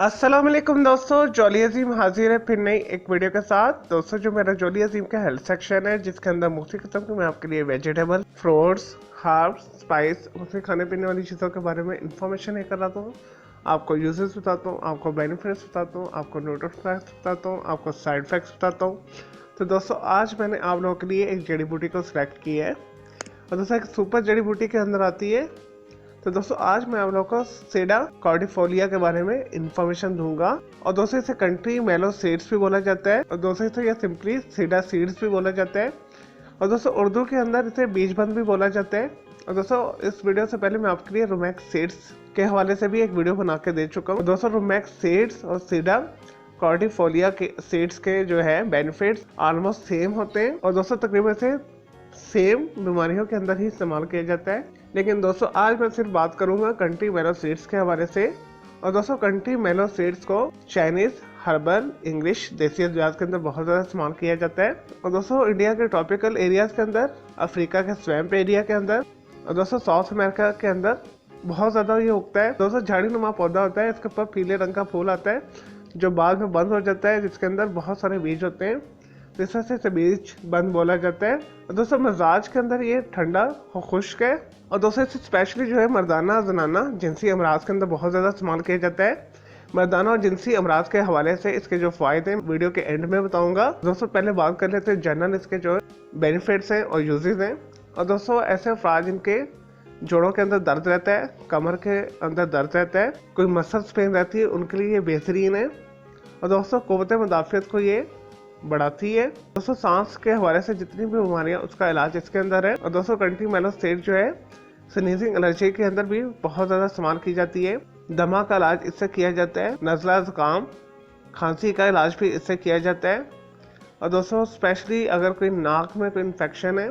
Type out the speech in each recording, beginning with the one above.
अस्सलाम वालेकुम दोस्तों, जॉली अजीम हाजिर है फिर नई एक वीडियो के साथ। दोस्तों, जो मेरा जॉली अजीम का हेल्थ सेक्शन है जिसके अंदर मुख्तलिफ किस्म के मैं आपके लिए वेजिटेबल, फ्रूट्स, हर्ब्स, स्पाइस, उसमें खाने पीने वाली चीज़ों के बारे में इंफॉर्मेशन लेकर आता हूँ। आपको यूजेस बताता हूँ, आपको बेनिफिट्स बताता हूँ, आपको न्यूट्रिशन फैक्ट्स बताता हूँ, आपको साइड इफेक्ट्स बताता हूँ। तो दोस्तों, आज मैंने आप लोगों के लिए एक जड़ी बूटी को सिलेक्ट किया है और दोस्तों एक सुपर जड़ी बूटी के अंदर आती है। तो दोस्तों, आज मैं आप लोगों को सेडा कॉर्डिफोलिया के बारे में इंफॉर्मेशन दूंगा। और दोस्तों, इसे कंट्री मेलो सीड्स भी बोला जाता है और दोस्तों इसे यह सिंपली सेडा सीड्स भी बोला जाता है। और दोस्तों, उर्दू के अंदर इसे बीजबंद भी बोला जाता है। और दोस्तों, इस वीडियो से पहले मैं आपके लिए रोमैक्स सीड्स के हवाले से भी एक वीडियो बना के दे चुका हूँ। दोस्तों, रोमैक्स सीड्स और सेडा कॉर्डिफोलिया के सीड्स के जो है बेनिफिट्स ऑलमोस्ट सेम होते हैं और दोस्तों तकरीबन से सेम बीमारियों के अंदर ही इस्तेमाल किया जाता है। लेकिन दोस्तों, आज मैं सिर्फ बात करूंगा कंट्री मेलो सीड्स के हवाले से। और दोस्तों, कंट्री मेलो सीड्स को चाइनीज, हर्बल, इंग्लिश, देसी अद्वियात के अंदर बहुत ज़्यादा इस्तेमाल किया जाता है। और दोस्तों, इंडिया के ट्रॉपिकल एरियाज के अंदर, अफ्रीका के स्वैम्प एरिया के अंदर और दोस्तों साउथ अमेरिका के अंदर बहुत ज़्यादा ये उगता है। दोस्तों, झाड़ी नुमा पौधा होता है, इसके ऊपर पीले रंग का फूल आता है जो बाद में बंद हो जाता है, जिसके अंदर बहुत सारे बीज होते हैं, जिस वजह से बीज बंद बोला जाता है। और दोस्तों, मिजाज के अंदर ये ठंडा और खुश्क है। और दोस्तों, इसे स्पेशली जो है मर्दाना जनाना जिनसी अमराज के अंदर बहुत ज़्यादा इस्तेमाल किया जाता है। मर्दाना और जिनसी अमराज के हवाले से इसके जो फ़ायदे हैं वीडियो के एंड में बताऊंगा। दोस्तों, पहले बात कर लेते हैं जनरल इसके जो बेनिफिट्स हैं और यूजेस हैं। और दोस्तों, ऐसे अफराद जिनके जोड़ों के अंदर दर्द रहता है, कमर के अंदर दर्द रहता है, कोई मसल्स पेन रहती है, उनके लिए ये बेहतरीन है। और दोस्तों, क़ुव्वत मुदाफ़ियत को ये बढ़ाती है। दोस्तों, सांस के हवाले से जितनी भी बीमारियां उसका इलाज इसके अंदर है। और दोस्तों, कंट्री मेलो सीड जो है स्नीजिंग एलर्जी के अंदर भी बहुत ज़्यादा इस्तेमाल की जाती है। दमा का इलाज इससे किया जाता है, नज़ला, ज़ुकाम, खांसी का इलाज भी इससे किया जाता है। और दोस्तों, स्पेशली अगर कोई नाक में कोई इन्फेक्शन है,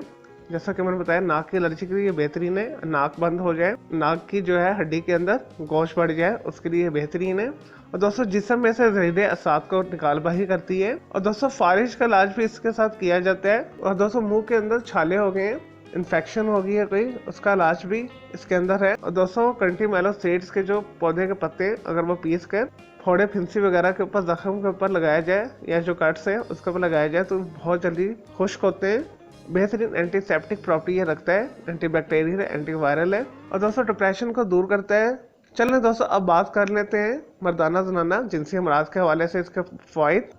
जैसा कि मैंने बताया नाक की एलर्जी के लिए बेहतरीन है। नाक बंद हो जाए, नाक की जो है हड्डी के अंदर गोश बढ़ जाए, उसके लिए बेहतरीन है। और दोस्तों, जिस्म में से जहरीले असात को निकालबाही करती है। और दोस्तों, फारिश का इलाज भी इसके साथ किया जाता है। और दोस्तों, मुंह के अंदर छाले हो गए हैं, इन्फेक्शन हो गई है कोई, उसका इलाज भी इसके अंदर है। और दोस्तों, कंट्री मेलो सीड्स के जो पौधे के पत्ते अगर वो पीस कर फोड़े, फिंसी वगैरह के ऊपर, जख्म के ऊपर लगाया जाए या जो कट्स है उसके ऊपर लगाया जाए तो बहुत जल्दी खुश्क होते हैं। बेहतरीन एंटीसेप्टिक प्रॉपर्टी ये रखता है, एंटीबैक्टीरियल है, एंटीवायरल है। और दोस्तों, डिप्रेशन को दूर करता है। चलें दोस्तों, अब बात कर लेते हैं मर्दाना जनाना जिनसी अमराज के हवाले से इसके फ़ायदे।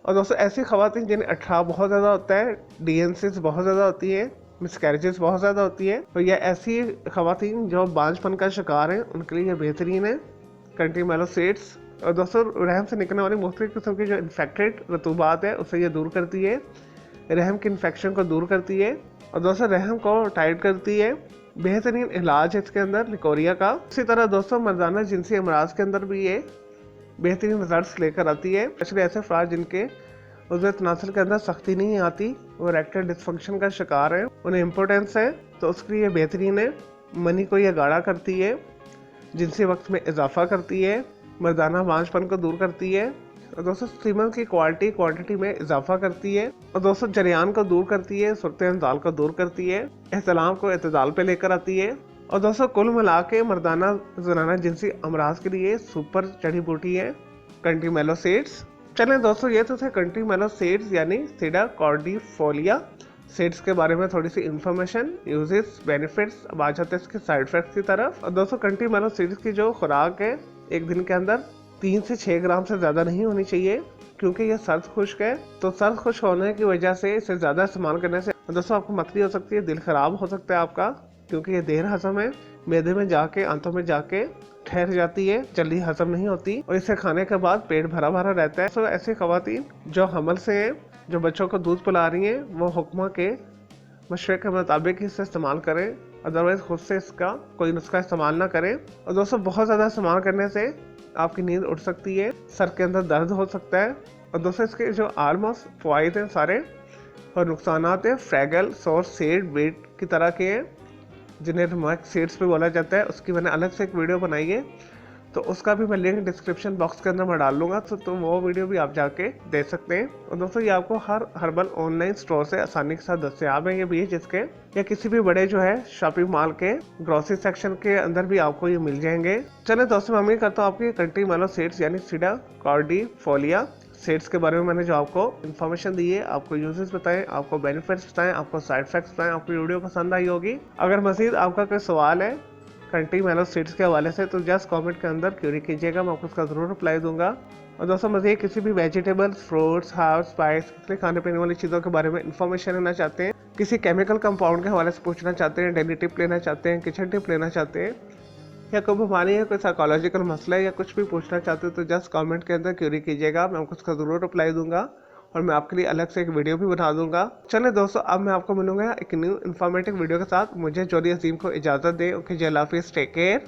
और दोस्तों, ऐसी ख़वातीन जिन्हें अठारह बहुत ज़्यादा होता है, डीएनसीज बहुत ज़्यादा होती है, मिसकैरेजेस बहुत ज़्यादा होती है, तो यह ऐसी ख़वातीन जो बांझपन का शिकार हैं उनके लिए बेहतरीन है कंट्री मेलो सीड्स। और दोस्तों, रहम से निकलने वाली मुख्तलिफ किस्म की जो इन्फेक्टेड रतूबात है उसे ये दूर करती है, रहम के इन्फेक्शन को दूर करती है। और दोस्तों, रहम को टाइट करती है। बेहतरीन इलाज है इसके अंदर लिकोरिया का। इसी तरह दोस्तों, मर्दाना जिनसी अमराज के अंदर भी ये बेहतरीन रिजल्ट्स लेकर आती है। स्पेशली ऐसे अफराद जिनके उज़्व तनासुल के अंदर सख्ती नहीं आती, वो इरेक्टाइल डिस्फंक्शन का शिकार है, उन्हें इम्पोर्टेंस है, तो उसके लिए बेहतरीन है। मनी को यह गाढ़ा करती है, जिनसी वक्त में इजाफा करती है, मर्दाना बांझपन को दूर करती है। और दोस्तों, सीमन की क्वांटिटी में इजाफा करती है। और दोस्तों, जरियान को दूर करती है, सूरत-ए-इंजाल को दूर करती है, एहतलाम को एतदाल पे लेकर आती है। और दोस्तों, कुल मिला के मर्दाना जनाना जिनसी अमराज के लिए सुपर जड़ी बूटी है कंट्री मेलो सीड्स। चलें दोस्तों, ये तो थे कंट्री मेलो सीड्स यानी सेडा कॉर्डिफोलिया सीड्स के बारे में थोड़ी सी इन्फॉर्मेशन, यूजेस, बेनिफिट्स। अब आ जाते हैं इसके साइड इफेक्ट्स की तरफ। और दोस्तों, कंट्री मेलो सीड्स की जो खुराक है एक दिन के अंदर 3 से 6 ग्राम से ज़्यादा नहीं होनी चाहिए, क्योंकि यह सर्द खुश्क है। तो सर्द खुश्क होने की वजह से इसे ज़्यादा इस्तेमाल करने से दोस्तों आपको मतली हो सकती है, दिल खराब हो सकता है आपका, क्योंकि ये देर हजम है, मैदे में जाके आंतों में जाके ठहर जाती है, जल्दी हजम नहीं होती और इसे खाने के बाद पेट भरा भरा रहता है। तो ऐसी ख़वातीन जो हमल से हैं, जो बच्चों को दूध पिला रही हैं, वो हुक्मा के मशवरे के मुताबिक इसे इस्तेमाल करें, अदरवाइज खुद से इसका कोई नुस्खा इस्तेमाल ना करें। और दोस्तों, बहुत ज़्यादा इस्तेमाल करने से आपकी नींद उड़ सकती है, सर के अंदर दर्द हो सकता है। और दोस्तों, इसके जो ऑलमोस्ट फ़ायदे हैं सारे और नुकसानात हैं फ्रैगल, सोर, सीड, बीट की तरह के हैं, जिन्हें रोमैक्स सीड्स पे बोला जाता है। उसकी मैंने अलग से एक वीडियो बनाई है, तो उसका भी मैं लिंक डिस्क्रिप्शन बॉक्स के अंदर मैं डाल लूँगा, तो वो वीडियो भी आप जाके देख सकते हैं। और दोस्तों ये आपको हर हर्बल ऑनलाइन स्टोर से आसानी के साथ दस्तयाब है ये बीज, जिसके या किसी भी बड़े जो है शॉपिंग मॉल के ग्रोसरी सेक्शन के अंदर भी आपको ये मिल जाएंगे। चले दोस्तों मैं उम्मीद करता हूँ आपकी कंट्री मेलो सीड्स यानी सीडा कॉर्डिफोलिया सीड्स के बारे में मैंने जो आपको इन्फॉर्मेशन दी है, आपको यूजेस बताएं, आपको बेनिफिट्स बताएं, आपको साइड इफेक्ट्स बताएं, आपको वीडियो पसंद आई होगी। अगर मजीद आपका कोई सवाल है कंट्री मेलो सीड्स के हवाले से तो जस्ट कमेंट के अंदर क्यूरी कीजिएगा, मैं आपको उसका ज़रूर रिप्लाई दूंगा। और दोस्तों मज़ीद किसी भी वेजिटेबल्स, फ्रूट्स, हर्ब्स, स्पाइस, किसी खाने पीने वाली चीज़ों के बारे में इन्फॉर्मेशन लेना चाहते हैं, किसी केमिकल कंपाउंड के हवाले से पूछना चाहते हैं, डेली टिप लेना चाहते हैं, किचन टिप लेना चाहते हैं, या कोई बीमारी है, कोई साइकोलॉजिकल मसला है या कुछ भी पूछना चाहते हो तो जस्ट कमेंट के अंदर क्यूरी कीजिएगा, मैं आपको उसका ज़रूर रिप्लाई दूंगा और मैं आपके लिए अलग से एक वीडियो भी बना दूंगा। चलिए दोस्तों अब मैं आपको मिलूंगा एक न्यू इन्फॉर्मेटिव वीडियो के साथ। मुझे जोली अजीम को इजाज़त दें। ओके, जय हाफिज़, टेक केयर।